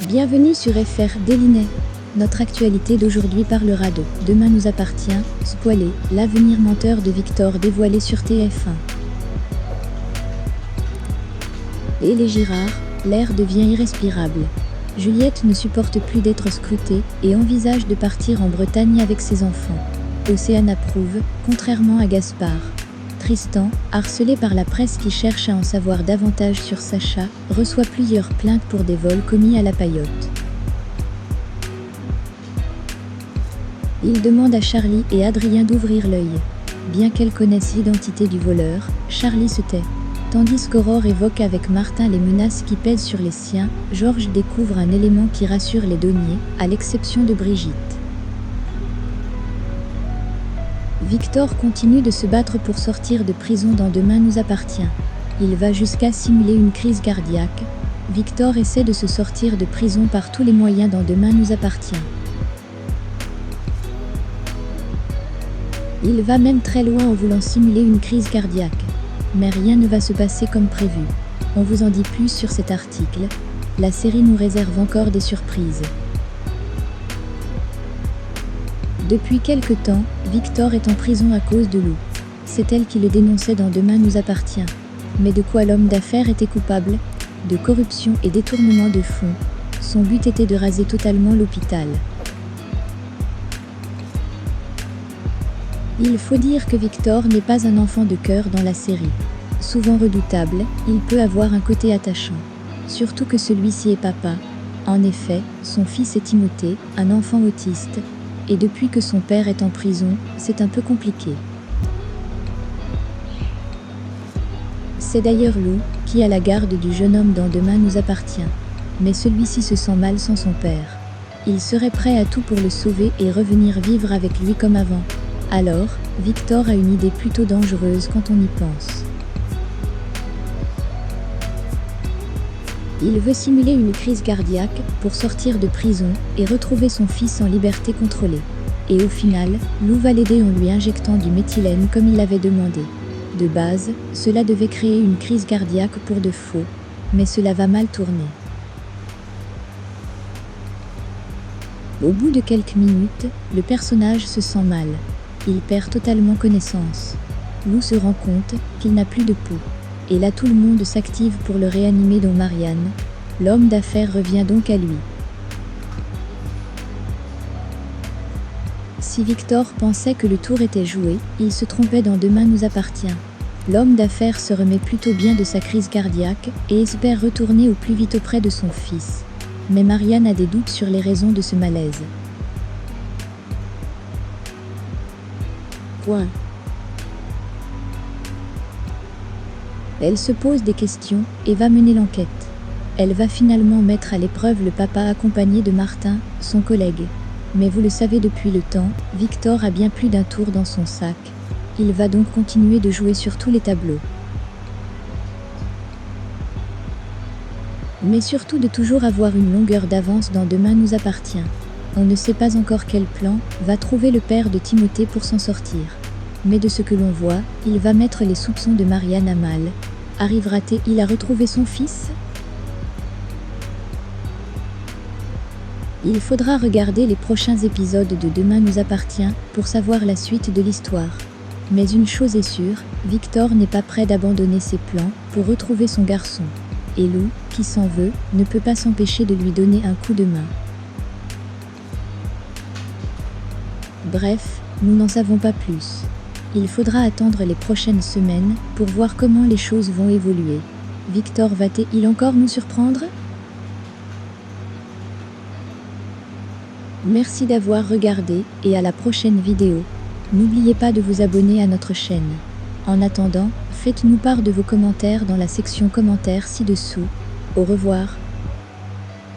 Bienvenue sur FR Délinet. Notre actualité d'aujourd'hui parlera de « Demain nous appartient », spoilé, l'avenir menteur de Victor dévoilé sur TF1. Et les Girard, l'air devient irrespirable. Juliette ne supporte plus d'être scrutée et envisage de partir en Bretagne avec ses enfants. Océane approuve, contrairement à Gaspard. Tristan, harcelé par la presse qui cherche à en savoir davantage sur Sacha, reçoit plusieurs plaintes pour des vols commis à la paillote. Il demande à Charlie et Adrien d'ouvrir l'œil. Bien qu'elle connaisse l'identité du voleur, Charlie se tait. Tandis qu'Aurore évoque avec Martin les menaces qui pèsent sur les siens, Georges découvre un élément qui rassure les deniers, à l'exception de Brigitte. Victor continue de se battre pour sortir de prison dans Demain nous appartient. Il va jusqu'à simuler une crise cardiaque. Victor essaie de se sortir de prison par tous les moyens dans Demain nous appartient. Il va même très loin en voulant simuler une crise cardiaque. Mais rien ne va se passer comme prévu. On vous en dit plus sur cet article. La série nous réserve encore des surprises. Depuis quelque temps, Victor est en prison à cause de Lou. C'est elle qui le dénonçait dans Demain nous appartient. Mais de quoi l'homme d'affaires était coupable? De corruption et détournement de fonds. Son but était de raser totalement l'hôpital. Il faut dire que Victor n'est pas un enfant de cœur dans la série. Souvent redoutable, il peut avoir un côté attachant. Surtout que celui-ci est papa. En effet, son fils est Timothée, un enfant autiste. Et depuis que son père est en prison, c'est un peu compliqué. C'est d'ailleurs Lou qui a la garde du jeune homme dans Demain nous appartient. Mais celui-ci se sent mal sans son père. Il serait prêt à tout pour le sauver et revenir vivre avec lui comme avant. Alors, Victor a une idée plutôt dangereuse quand on y pense. Il veut simuler une crise cardiaque pour sortir de prison et retrouver son fils en liberté contrôlée. Et au final, Lou va l'aider en lui injectant du méthylène comme il l'avait demandé. De base, cela devait créer une crise cardiaque pour de faux, mais cela va mal tourner. Au bout de quelques minutes, le personnage se sent mal. Il perd totalement connaissance. Lou se rend compte qu'il n'a plus de peau. Et là tout le monde s'active pour le réanimer dont Marianne. L'homme d'affaires revient donc à lui. Si Victor pensait que le tour était joué, il se trompait dans Demain nous appartient. L'homme d'affaires se remet plutôt bien de sa crise cardiaque et espère retourner au plus vite auprès de son fils. Mais Marianne a des doutes sur les raisons de ce malaise. Elle se pose des questions et va mener l'enquête. Elle va finalement mettre à l'épreuve le papa accompagné de Martin, son collègue. Mais vous le savez depuis le temps, Victor a bien plus d'un tour dans son sac. Il va donc continuer de jouer sur tous les tableaux. Mais surtout de toujours avoir une longueur d'avance dans Demain nous appartient. On ne sait pas encore quel plan va trouver le père de Timothée pour s'en sortir. Mais de ce que l'on voit, il va mettre les soupçons de Marianne à mal. Arrivera-t-il à retrouver son fils? Il faudra regarder les prochains épisodes de Demain nous appartient pour savoir la suite de l'histoire. Mais une chose est sûre, Victor n'est pas prêt d'abandonner ses plans pour retrouver son garçon. Et Lou, qui s'en veut, ne peut pas s'empêcher de lui donner un coup de main. Bref, nous n'en savons pas plus. Il faudra attendre les prochaines semaines pour voir comment les choses vont évoluer. Victor va-t-il encore nous surprendre? Merci d'avoir regardé et à la prochaine vidéo. N'oubliez pas de vous abonner à notre chaîne. En attendant, faites-nous part de vos commentaires dans la section commentaires ci-dessous. Au revoir.